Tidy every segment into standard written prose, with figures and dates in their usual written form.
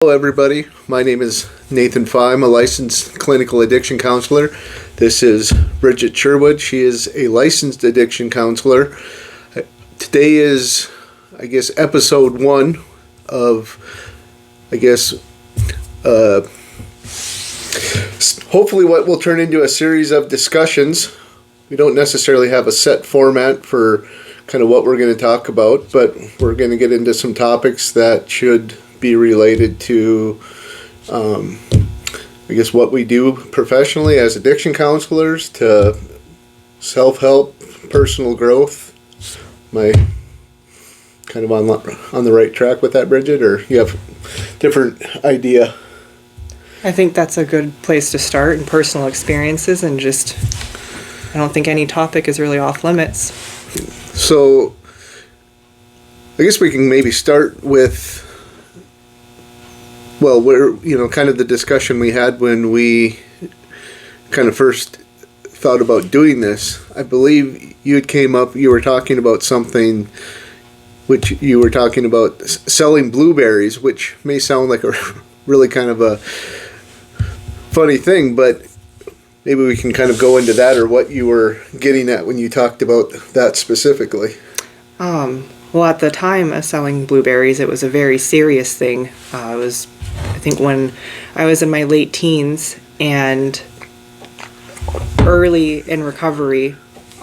Hello, everybody. My name is Nathan Fye. I'm a licensed clinical addiction counselor. This is Bridget Sherwood. She is a licensed addiction counselor. Today is, episode 1 of, hopefully what will turn into a series of discussions. We don't necessarily have a set format for kind of what we're going to talk about, but we're going to get into some topics that should be related to what we do professionally as addiction counselors, to self-help, personal growth. Am I kind of on the right track with that, Bridget, or you have a different idea? I think that's a good place to start in personal experiences, and just I don't think any topic is really off limits. So I guess we can maybe start with, kind of the discussion we had when we kind of first thought about doing this. I believe you were talking about something, which you were talking about selling blueberries, which may sound like a really kind of a funny thing, but maybe we can kind of go into that, or what you were getting at when you talked about that specifically. Well, at the time of selling blueberries, it was a very serious thing. I think when I was in my late teens and early in recovery,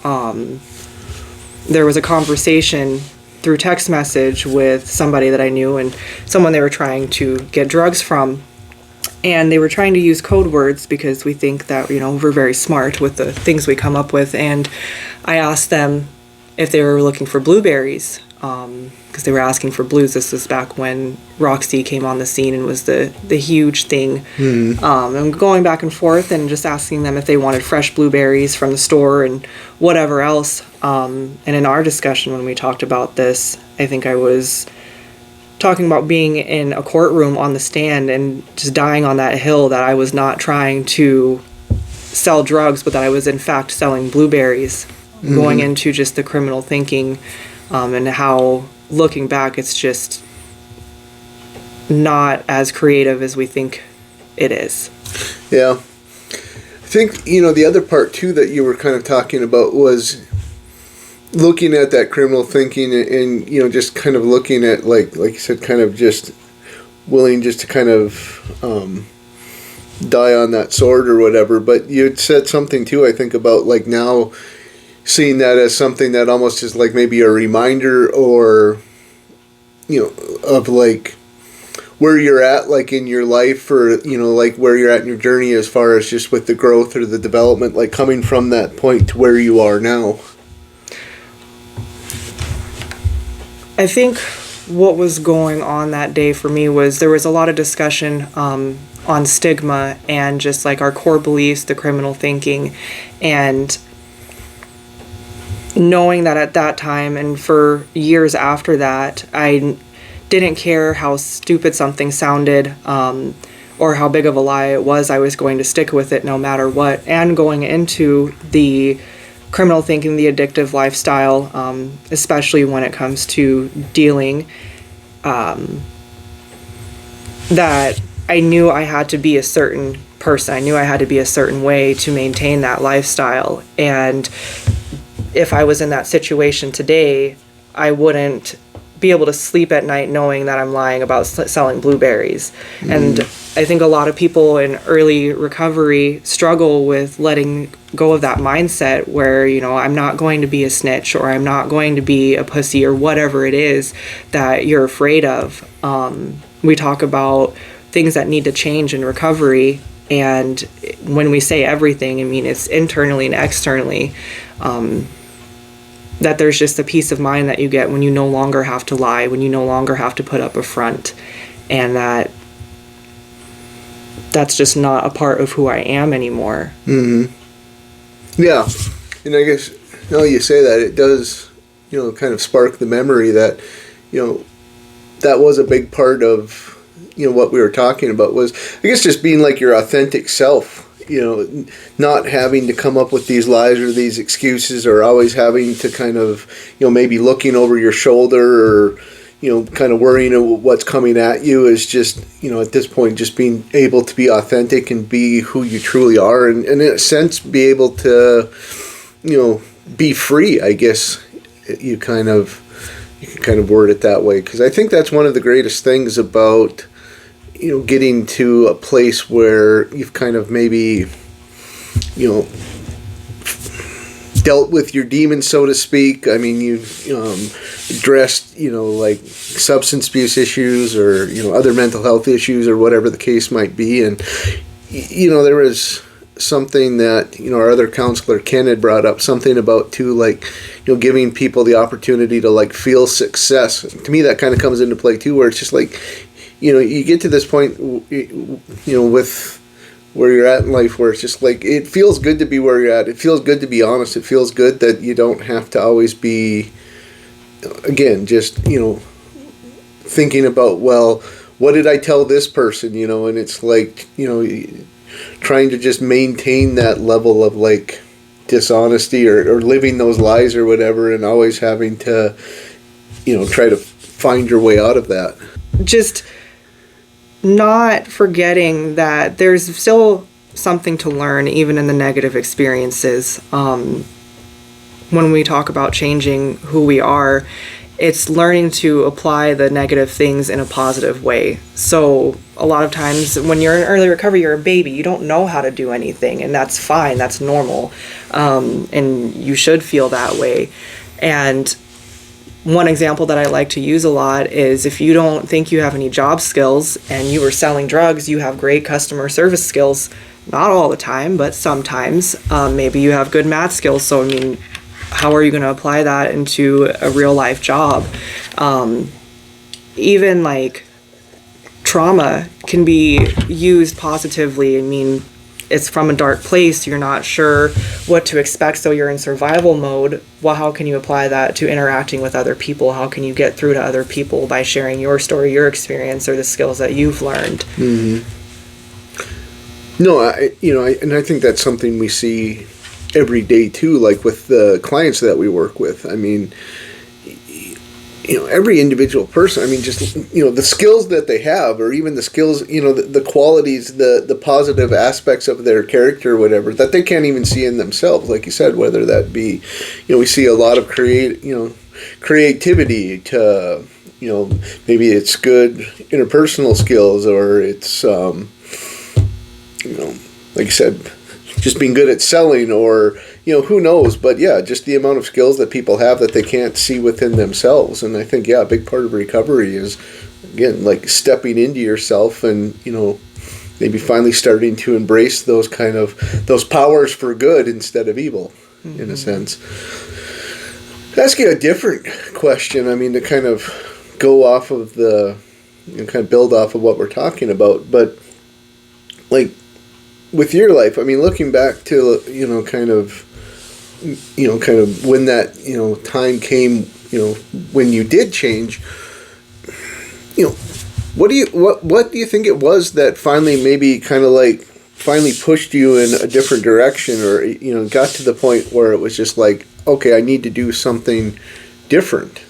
there was a conversation through text message with somebody that I knew, and someone they were trying to get drugs from. And they were trying to use code words because we think that, we're very smart with the things we come up with. And I asked them if they were looking for blueberries, because they were asking for blues. This was back when Roxy came on the scene and was the huge thing. And going back and forth and just asking them if they wanted fresh blueberries from the store and whatever else. And in our discussion when we talked about this, I think I was talking about being in a courtroom on the stand and just dying on that hill, that I was not trying to sell drugs, but that I was in fact selling blueberries, going into just the criminal thinking, and how, looking back, it's just not as creative as we think it is. Yeah. I think, the other part too that you were kind of talking about was looking at that criminal thinking and just kind of looking at, like you said, kind of just willing just to kind of die on that sword or whatever. But you had said something too, I think, about like now seeing that as something that almost is like maybe a reminder, or of like where you're at, like in your life, or like where you're at in your journey as far as just with the growth or the development, like coming from that point to where you are now. I think what was going on that day for me was there was a lot of discussion on stigma and just like our core beliefs, the criminal thinking, and knowing that at that time and for years after that, I didn't care how stupid something sounded or how big of a lie it was. I was going to stick with it no matter what. And going into the criminal thinking, the addictive lifestyle, especially when it comes to dealing, that I knew I had to be a certain person. I knew I had to be a certain way to maintain that lifestyle. And if I was in that situation today, I wouldn't be able to sleep at night knowing that I'm lying about selling blueberries. And I think a lot of people in early recovery struggle with letting go of that mindset where, I'm not going to be a snitch, or I'm not going to be a pussy, or whatever it is that you're afraid of. We talk about things that need to change in recovery, and when we say everything, I mean it's internally and externally. That there's just a peace of mind that you get when you no longer have to lie, when you no longer have to put up a front, and that's just not a part of who I am anymore. Yeah, and I guess now you say that, it does, kind of spark the memory that, that was a big part of, what we were talking about, was, I guess, just being like your authentic self. Not having to come up with these lies or these excuses, or always having to kind of, maybe looking over your shoulder, or, kind of worrying about what's coming at you, is just, at this point, just being able to be authentic and be who you truly are, and in a sense, be able to, be free, I guess. You can kind of word it that way, because I think that's one of the greatest things about, getting to a place where you've kind of maybe, dealt with your demons, so to speak. I mean, you've addressed, like substance abuse issues, or, other mental health issues, or whatever the case might be. And, there was something that, our other counselor, Ken, had brought up, something about, too, like, giving people the opportunity to, like, feel success. To me, that kind of comes into play, too, where it's just like, you get to this point, with where you're at in life, where it's just like, it feels good to be where you're at. It feels good to be honest. It feels good that you don't have to always be, again, just, thinking about, well, what did I tell this person, and it's like, trying to just maintain that level of, like, dishonesty, or living those lies or whatever, and always having to, try to find your way out of that. Just not forgetting that there's still something to learn, even in the negative experiences. When we talk about changing who we are, it's learning to apply the negative things in a positive way. So a lot of times when you're in early recovery, you're a baby. You don't know how to do anything, and that's fine. That's normal. And you should feel that way. And one example that I like to use a lot is, if you don't think you have any job skills and you are selling drugs, you have great customer service skills. Not all the time, but sometimes. Maybe you have good math skills. So, I mean, how are you going to apply that into a real life job? Even like trauma can be used positively. I mean, it's from a dark place. You're not sure what to expect, so you're in survival mode. Well, how can you apply that to interacting with other people? How can you get through to other people by sharing your story, your experience, or the skills that you've learned? Mm-hmm. No, I think that's something we see every day too, like with the clients that we work with. I mean, every individual person, I mean, just, the skills that they have, or even the skills, the qualities, the positive aspects of their character, or whatever, that they can't even see in themselves. Like you said, whether that be, we see a lot of creativity to, maybe it's good interpersonal skills, or it's, like you said, just being good at selling, or, who knows, but yeah, just the amount of skills that people have that they can't see within themselves. And I think, yeah, a big part of recovery is, again, like stepping into yourself and, maybe finally starting to embrace those powers for good instead of evil, mm-hmm. in a sense. Ask you a different question, I mean, to kind of go off of kind of build off of what we're talking about, but, like, with your life, I mean, looking back to, kind of when that, time came, when you did change, what do you think it was that finally finally pushed you in a different direction, or, got to the point where it was just like, okay, I need to do something different?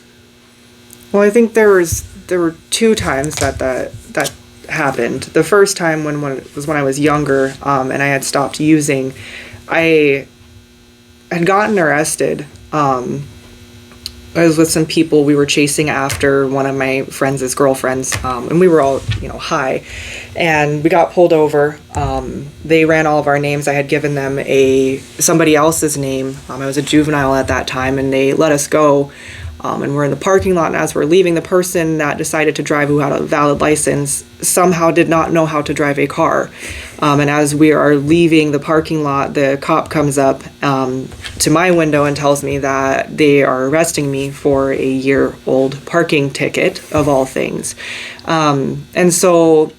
Well, I think there were two times that happened. The first time was when I was younger, and I had stopped using. I had gotten arrested. I was with some people. We were chasing after one of my friends' girlfriends, and we were all, high, and we got pulled over. They ran all of our names. I had given them somebody else's name. I was a juvenile at that time, and they let us go. And we're in the parking lot, and as we're leaving, the person that decided to drive, who had a valid license, somehow did not know how to drive a car. And as we are leaving the parking lot, the cop comes up to my window and tells me that they are arresting me for a year-old parking ticket, of all things. And so,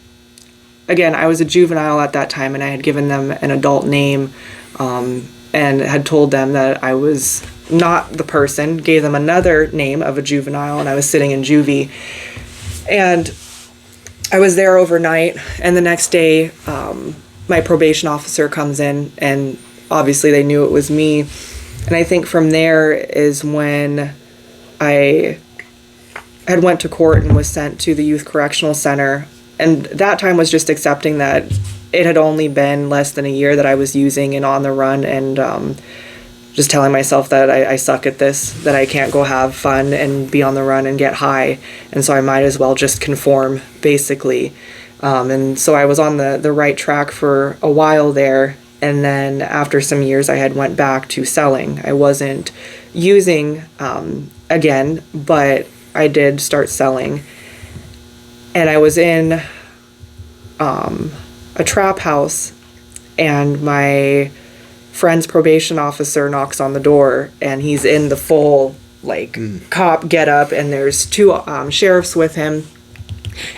again, I was a juvenile at that time, and I had given them an adult name, and had told them that I was not the person, gave them another name of a juvenile, and I was sitting in juvie. And I was there overnight, and the next day, my probation officer comes in, and obviously they knew it was me. And I think from there is when I had went to court and was sent to the youth correctional center. And that time was just accepting that it had only been less than a year that I was using and on the run, and just telling myself that I suck at this, that I can't go have fun and be on the run and get high, and so I might as well just conform, basically. And so I was on the right track for a while there, and then after some years I had went back to selling. I wasn't using again, but I did start selling. And I was in a trap house, and my friend's probation officer knocks on the door, and he's in the full cop get up, and there's two sheriffs with him.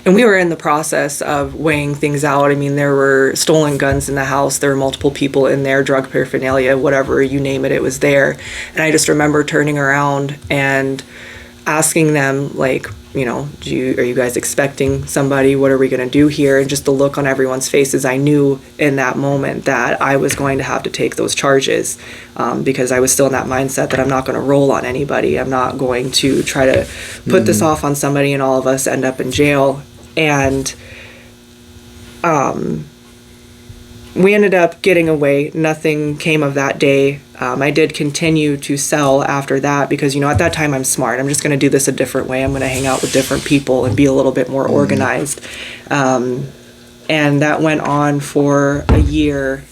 And we were in the process of weighing things out. I mean, there were stolen guns in the house. There were multiple people in there, drug paraphernalia, whatever, you name it, it was there. And I just remember turning around and asking them, like, you know, are you guys expecting somebody? What are we going to do here? And just the look on everyone's faces, I knew in that moment that I was going to have to take those charges, because I was still in that mindset that I'm not going to roll on anybody. I'm not going to try to put this off on somebody and all of us end up in jail. And we ended up getting away. Nothing came of that day. I did continue to sell after that because, you know, at that time I'm smart. I'm just going to do this a different way. I'm going to hang out with different people and be a little bit more organized. And that went on for a year.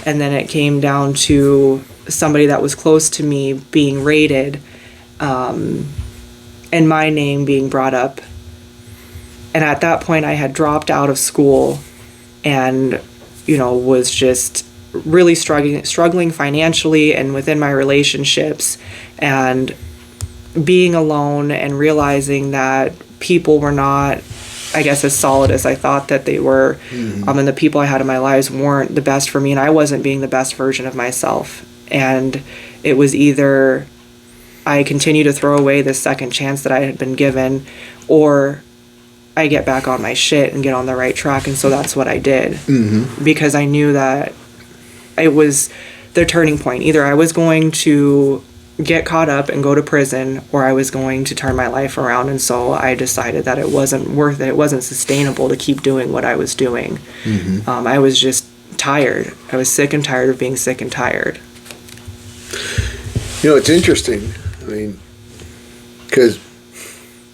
And then it came down to somebody that was close to me being raided, and my name being brought up. And at that point I had dropped out of school and, you know, was just really struggling financially and within my relationships, and being alone and realizing that people were not, I guess, as solid as I thought that they were. And the people I had in my lives weren't the best for me, and I wasn't being the best version of myself. And it was either I continue to throw away this second chance that I had been given, or I get back on my shit and get on the right track. And so that's what I did, because I knew that it was the turning point. Either I was going to get caught up and go to prison, or I was going to turn my life around. And so I decided that it wasn't worth it. It wasn't sustainable to keep doing what I was doing. I was just tired. I was sick and tired of being sick and tired. You know, it's interesting. I mean, because,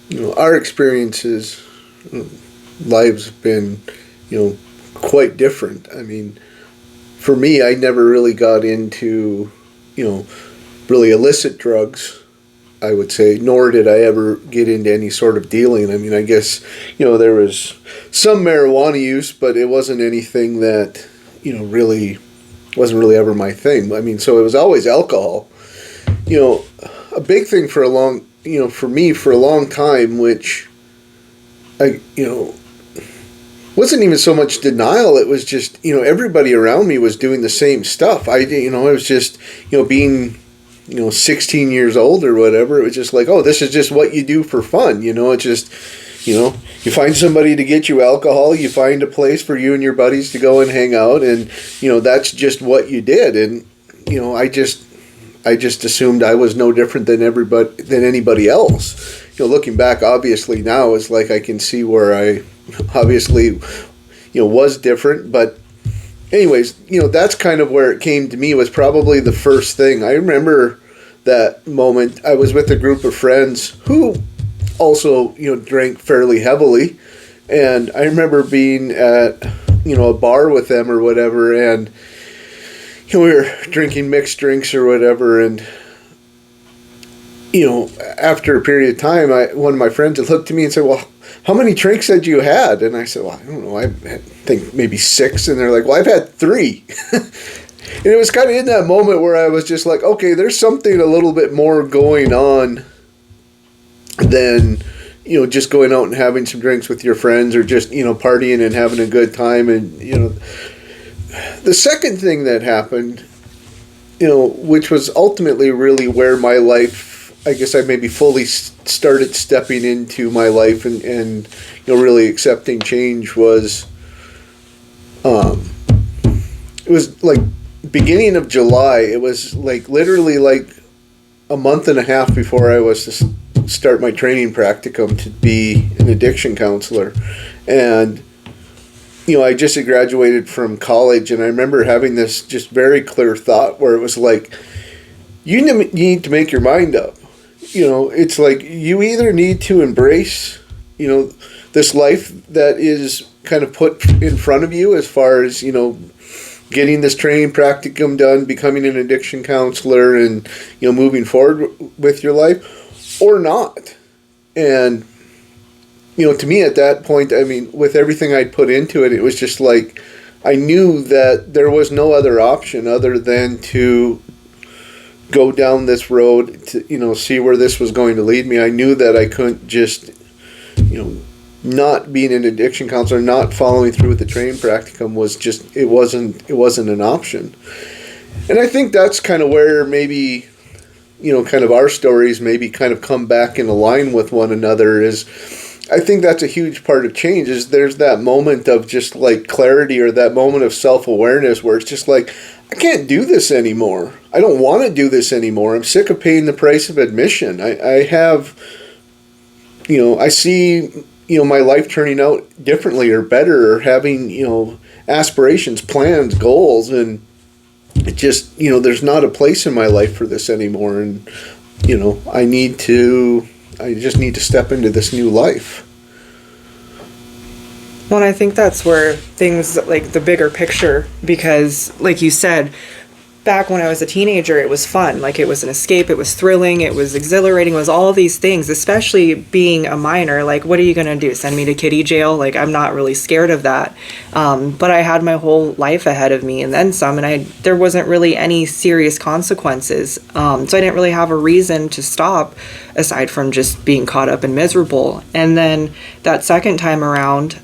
you know, our experiences, lives have been, you know, quite different. I mean, for me, I never really got into, you know, really illicit drugs, I would say, nor did I ever get into any sort of dealing. I mean, I guess, you know, there was some marijuana use, but it wasn't anything that, you know, really wasn't really ever my thing. I mean, so it was always alcohol. You know, a big thing for a long, you know, for me for a long time, which I, you know, wasn't even so much denial. It was just, you know, everybody around me was doing the same stuff. You know, it was just, you know, being, you know, 16 years old or whatever. It was just like, oh, this is just what you do for fun. You know, it's just, you know, you find somebody to get you alcohol, you find a place for you and your buddies to go and hang out, and, you know, that's just what you did. And, you know, I just assumed I was no different than anybody else. You know, looking back, obviously now, it's like I can see where I obviously, you know, was different. But anyways, you know, that's kind of where it came to me, was probably the first thing. I remember that moment. I was with a group of friends who also, you know, drank fairly heavily. And I remember being at, you know, a bar with them or whatever, and, you know, we were drinking mixed drinks or whatever, and, you know, after a period of time, one of my friends had looked at me and said, well, how many drinks had you had? And I said, well, I don't know, I think maybe 6. And they're like, well, I've had 3. And it was kind of in that moment where I was just like, okay, there's something a little bit more going on than, you know, just going out and having some drinks with your friends, or just, you know, partying and having a good time. And, you know, the second thing that happened, you know, which was ultimately really where my life, I guess I maybe fully started stepping into my life and you know, really accepting change, was, it was like beginning of July. It was like literally like a month and a half before I was start my training practicum to be an addiction counselor. And, I just had graduated from college, and I remember having this just very clear thought where it was like, you need to make your mind up. It's like you either need to embrace, this life that is kind of put in front of you as far as, getting this training practicum done, becoming an addiction counselor, and, moving forward with your life, or not. And, to me at that point, I mean, with everything I'd put into it, it was just like, I knew that there was no other option other than to go down this road to, see where this was going to lead me. I knew that I couldn't just, not being an addiction counselor, not following through with the training practicum was just, it wasn't an option. And I think that's kind of where maybe, kind of our stories maybe kind of come back in line with one another. Is I think that's a huge part of change, is there's that moment of just like clarity, or that moment of self-awareness where it's just like, I can't do this anymore. I don't want to do this anymore. I'm sick of paying the price of admission. I have, I see, my life turning out differently or better, or having, aspirations, plans, goals, and it just, there's not a place in my life for this anymore. And, I just need to step into this new life. Well, and I think that's where things like the bigger picture, because like you said, back when I was a teenager, it was fun. Like, it was an escape, it was thrilling, it was exhilarating, it was all these things, especially being a minor. Like, what are you going to do? Send me to kiddie jail? Like, I'm not really scared of that. But I had my whole life ahead of me and then some, and there wasn't really any serious consequences. So I didn't really have a reason to stop aside from just being caught up and miserable. And then that second time around,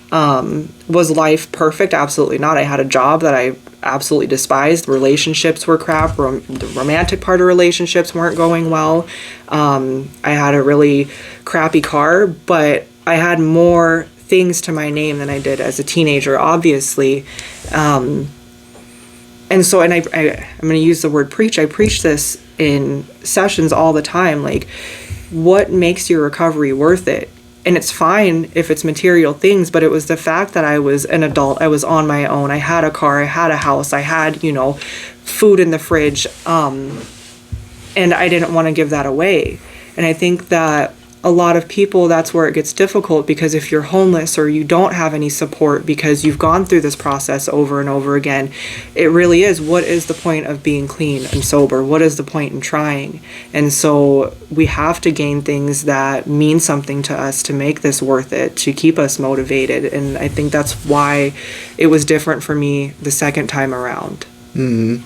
was life perfect? Absolutely not. I had a job that I absolutely despised. Relationships were crap. The romantic part of relationships weren't going well. I had a really crappy car, but I had more things to my name than I did as a teenager, obviously. And so, and I'm going to use the word preach. I preach this in sessions all the time. Like, what makes your recovery worth it? And it's fine if it's material things, but it was the fact that I was an adult, I was on my own, I had a car, I had a house, I had, food in the fridge, and I didn't want to give that away. And I think that a lot of people, that's where it gets difficult, because if you're homeless or you don't have any support because you've gone through this process over and over again, it really is, what is the point of being clean and sober? What is the point in trying? And so we have to gain things that mean something to us to make this worth it, to keep us motivated. And I think that's why it was different for me the second time around. Mm-hmm.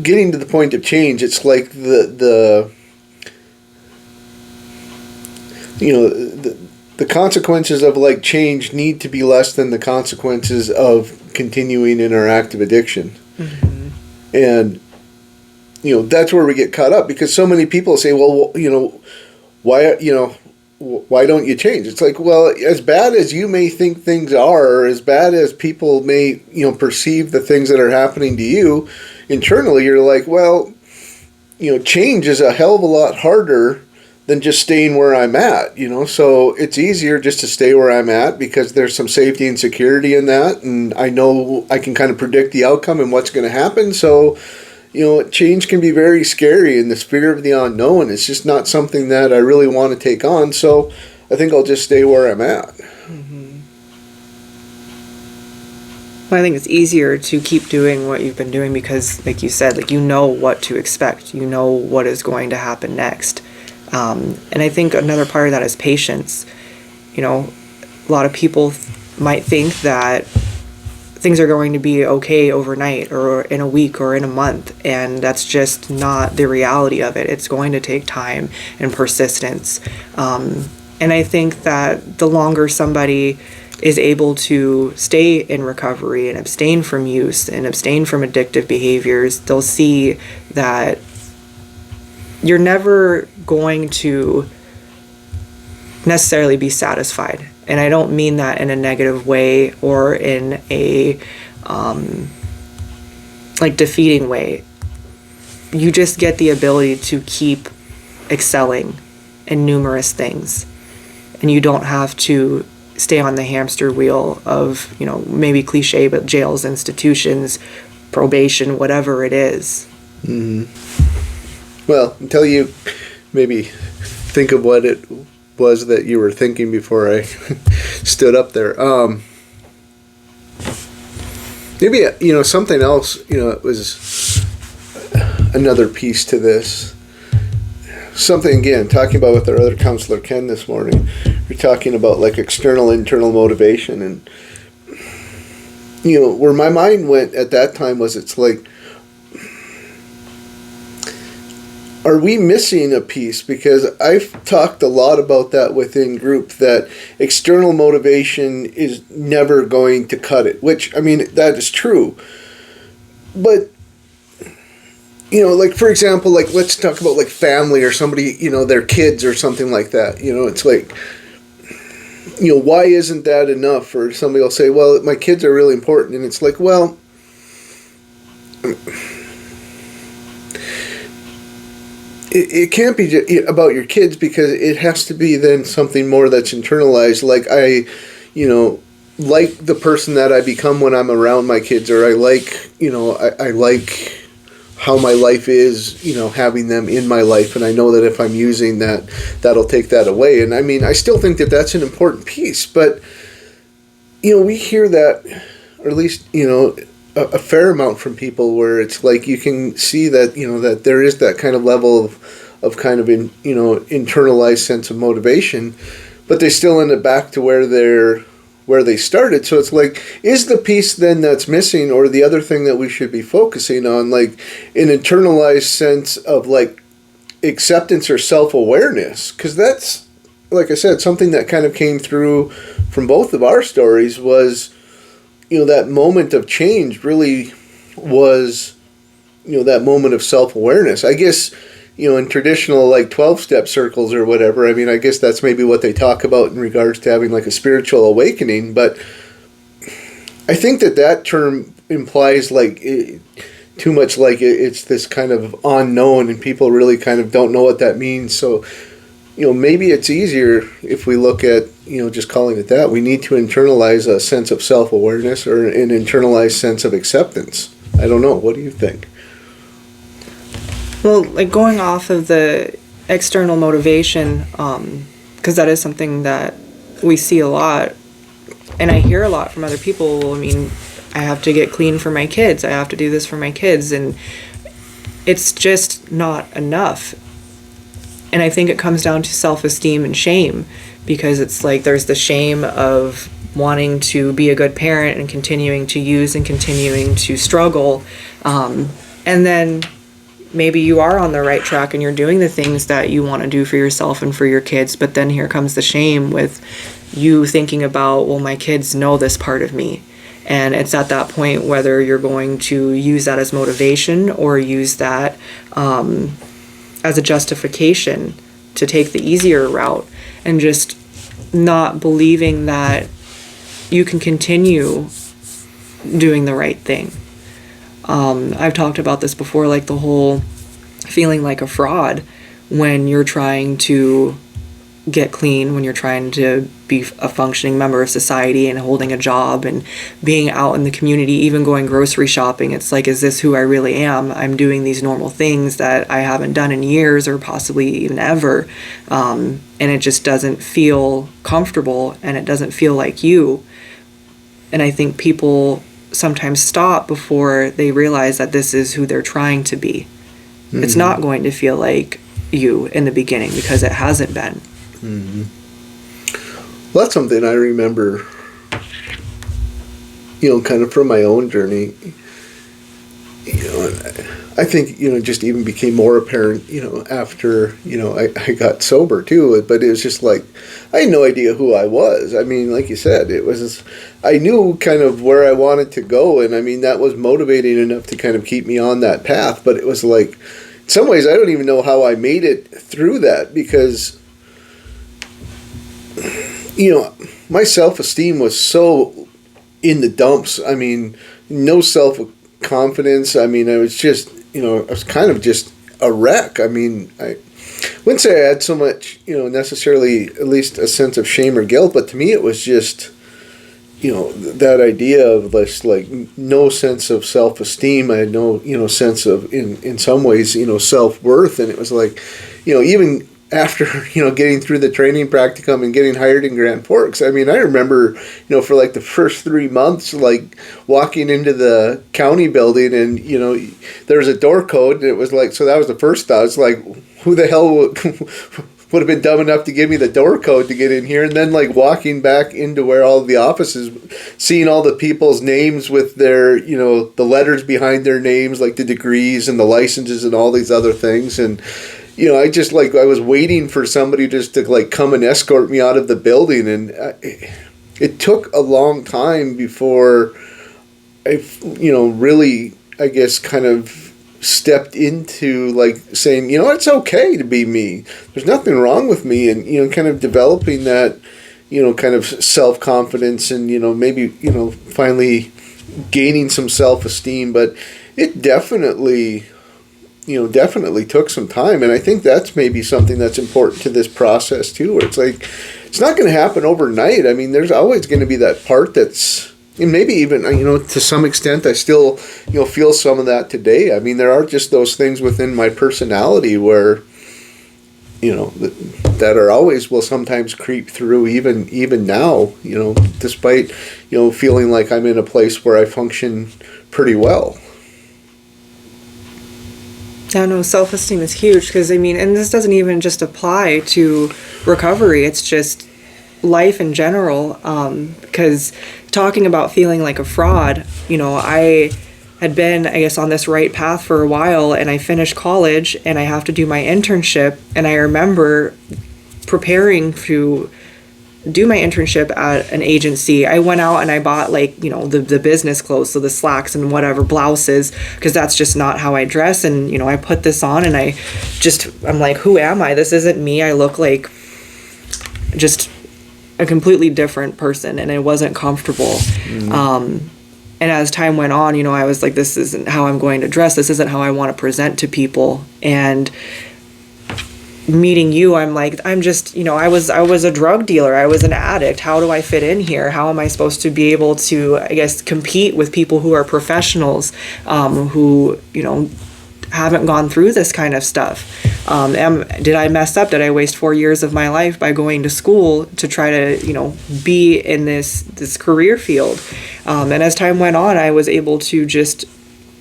Getting to the point of change, it's like the consequences of like change need to be less than the consequences of continuing in our active addiction. Mm-hmm. And that's where we get caught up, because so many people say, well, why don't you change? It's like, well, as bad as you may think things are, or as bad as people may perceive the things that are happening to you internally, you're like, well, change is a hell of a lot harder than just staying where I'm at, So it's easier just to stay where I'm at, because there's some safety and security in that, and I know I can kind of predict the outcome and what's going to happen. So, change can be very scary, and the fear of the unknown is just not something that I really want to take on. So I think I'll just stay where I'm at. Mm-hmm. Well, I think it's easier to keep doing what you've been doing because, like you said, like, what to expect. What is going to happen next. And I think another part of that is patience. A lot of people might think that things are going to be okay overnight or in a week or in a month, and that's just not the reality of it. It's going to take time and persistence. And I think that the longer somebody is able to stay in recovery and abstain from use and abstain from addictive behaviors, they'll see that you're never going to necessarily be satisfied. And I don't mean that in a negative way or in a defeating way. You just get the ability to keep excelling in numerous things. And you don't have to stay on the hamster wheel of, maybe cliche, but jails, institutions, probation, whatever it is. Well, until you maybe think of what it was that you were thinking before I stood up there. Maybe, something else, it was another piece to this. Something, again, talking about with our other counselor, Ken, this morning. We're talking about, like, external, internal motivation. And, where my mind went at that time was it's like, are we missing a piece? Because I've talked a lot about that within group, that external motivation is never going to cut it, which, I mean, that is true. But, like, for example, like, let's talk about, like, family or somebody, their kids or something like that. It's like, why isn't that enough? Or somebody will say, well, my kids are really important. And it's like, well, it can't be about your kids, because it has to be then something more that's internalized. Like, like the person that I become when I'm around my kids, or I like, I like how my life is, having them in my life. And I know that if I'm using that, that'll take that away. And I mean, I still think that that's an important piece, but, we hear that, or at least, a fair amount from people, where it's like you can see that that there is that kind of level of kind of internalized sense of motivation, but they still end up back to where they started. So it's like, is the piece then that's missing, or the other thing that we should be focusing on, like an internalized sense of like acceptance or self-awareness? Because that's, like I said, something that kind of came through from both of our stories was, that moment of change really was, that moment of self-awareness. I guess, in traditional like 12-step circles or whatever, I mean, I guess that's maybe what they talk about in regards to having like a spiritual awakening. But I think that term implies like too much, like it's this kind of unknown and people really kind of don't know what that means. So, maybe it's easier if we look at, just calling it that. We need to internalize a sense of self-awareness, or an internalized sense of acceptance. I don't know. What do you think? Well, like going off of the external motivation, because that is something that we see a lot, and I hear a lot from other people. I mean, I have to get clean for my kids. I have to do this for my kids, and it's just not enough. And I think it comes down to self-esteem and shame, because it's like there's the shame of wanting to be a good parent and continuing to use and continuing to struggle. And then maybe you are on the right track and you're doing the things that you want to do for yourself and for your kids. But then here comes the shame with you thinking about, well, my kids know this part of me. And it's at that point whether you're going to use that as motivation or use that as a justification to take the easier route, and just not believing that you can continue doing the right thing. I've talked about this before, like the whole feeling like a fraud when you're trying to get clean, when you're trying to be a functioning member of society and holding a job and being out in the community, even going grocery shopping. It's like, is this who I really am? I'm doing these normal things that I haven't done in years or possibly even ever. And it just doesn't feel comfortable, and it doesn't feel like you. And I think people sometimes stop before they realize that this is who they're trying to be. Mm-hmm. It's not going to feel like you in the beginning, because it hasn't been. Mm-hmm. Well, that's something I remember, kind of from my own journey. I think, just even became more apparent, after, I got sober too. But it was just like, I had no idea who I was. I mean, like you said, I knew kind of where I wanted to go. And I mean, that was motivating enough to kind of keep me on that path. But it was like, in some ways, I don't even know how I made it through that, because my self-esteem was so in the dumps. I mean, no self-confidence. I mean, I was just, I was kind of just a wreck. I mean, wouldn't say I had so much, necessarily at least a sense of shame or guilt, but to me it was just, that idea of this, like, no sense of self-esteem. I had no, sense of, in some ways, self-worth. And it was like, even after, getting through the training practicum and getting hired in Grand Forks, I mean, I remember, for like the first 3 months, like walking into the county building and, there was a door code and it was like, so that was the first thought. It's like, who the hell would have been dumb enough to give me the door code to get in here? And then like walking back into where all the offices, seeing all the people's names with their, the letters behind their names, like the degrees and the licenses and all these other things. And, I just like, I was waiting for somebody just to like come and escort me out of the building. And it took a long time before I, really, I guess, kind of stepped into like saying, it's okay to be me. There's nothing wrong with me. And, kind of developing that, kind of self-confidence and, maybe, finally gaining some self-esteem. But it definitely took some time. And I think that's maybe something that's important to this process too, where it's like, it's not going to happen overnight. I mean, there's always going to be that part that's, and maybe even, to some extent, I still, feel some of that today. I mean, there are just those things within my personality where, that are always, will sometimes creep through even now, despite, feeling like I'm in a place where I function pretty well. Yeah, no, self-esteem is huge because, I mean, and this doesn't even just apply to recovery. It's just life in general, because talking about feeling like a fraud, I had been, I guess, on this right path for a while, and I finished college and I have to do my internship, and I remember preparing to do my internship at an agency. I went out and I bought like, the business clothes, so the slacks and whatever, blouses, because that's just not how I dress. And, I put this on and I'm like, who am I? This isn't me. I look like just a completely different person, and it wasn't comfortable. Mm-hmm. And as time went on, I was like, this isn't how I'm going to dress. This isn't how I want to present to people. And meeting you, I'm like, I'm just, I was a drug dealer. I was an addict. How do I fit in here? How am I supposed to be able to, I guess, compete with people who are professionals, who, haven't gone through this kind of stuff? Did I mess up? Did I waste 4 years of my life by going to school to try to, be in this career field? And as time went on, I was able to just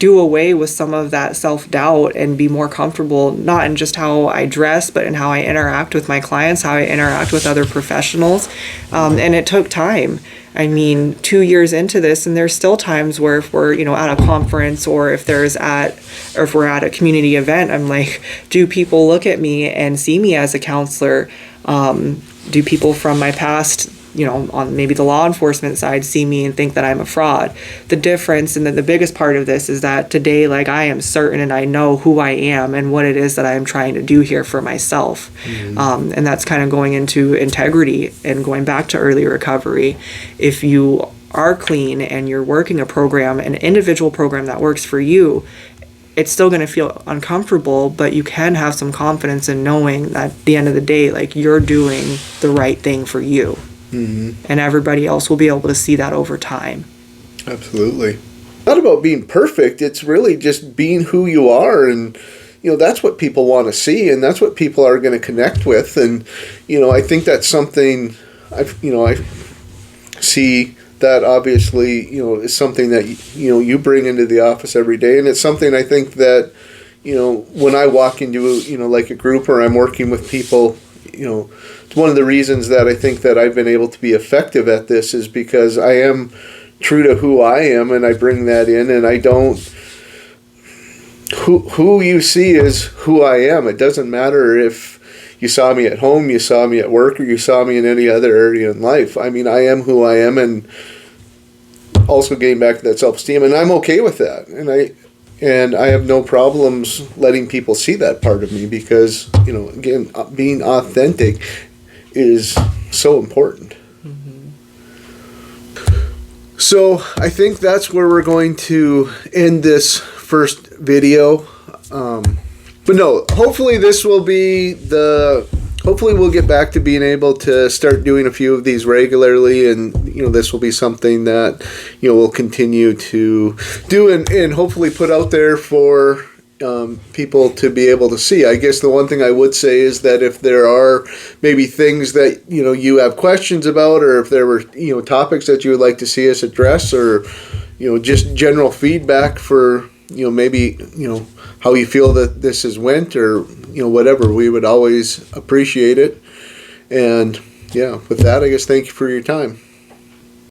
do away with some of that self-doubt and be more comfortable, not in just how I dress, but in how I interact with my clients, how I interact with other professionals. And it took time. I mean, 2 years into this, and there's still times where if we're, at a conference or if we're at a community event, I'm like, do people look at me and see me as a counselor? Do people from my past, on maybe the law enforcement side, see me and think that I'm a fraud? The difference, and the biggest part of this, is that today, like, I am certain and I know who I am and what it is that I'm trying to do here for myself. Mm-hmm. And that's kind of going into integrity and going back to early recovery. If you are clean and you're working a program, an individual program that works for you, it's still going to feel uncomfortable, but you can have some confidence in knowing that at the end of the day, like, you're doing the right thing for you. Mm-hmm. And everybody else will be able to see that over time. Absolutely. Not about being perfect. It's really just being who you are. And, that's what people want to see. And that's what people are going to connect with. And, I think that's something I see that obviously, is something that, you bring into the office every day. And it's something I think that, when I walk into, like a group or I'm working with people, it's one of the reasons that I think that I've been able to be effective at this is because I am true to who I am, and I bring that in, and I don't, who you see is who I am. It doesn't matter if you saw me at home, you saw me at work, or you saw me in any other area in life. I mean, I am who I am, and also getting back to that self-esteem, and I'm okay with that. And I have no problems letting people see that part of me because, again, being authentic is so important. Mm-hmm. So I think that's where we're going to end this first video. But no, hopefully this will be hopefully we'll get back to being able to start doing a few of these regularly, and this will be something that we'll continue to do, and hopefully put out there for people to be able to see. I guess the one thing I would say is that if there are maybe things that you have questions about, or if there were topics that you would like to see us address, or just general feedback for maybe how you feel that this has went, or whatever, we would always appreciate it. And yeah, with that, I guess thank you for your time.